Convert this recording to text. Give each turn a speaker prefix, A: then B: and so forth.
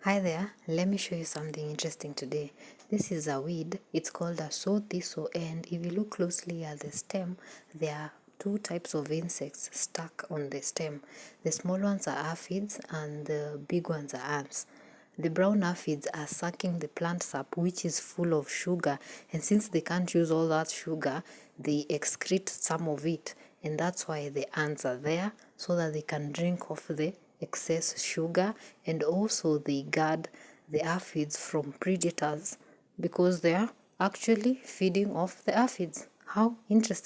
A: Hi there, let me show you something interesting today. This is a weed, it's called a saw thistle, and if you look closely at the stem, there are two types of insects stuck on the stem. The small ones are aphids and the big ones are ants. The brown aphids are sucking the plant sap, which is full of sugar, and since they can't use all that sugar, they excrete some of it, and that's why the ants are there, so that they can drink off the excess sugar, and also they guard the aphids from predators because they are actually feeding off the aphids. How interesting!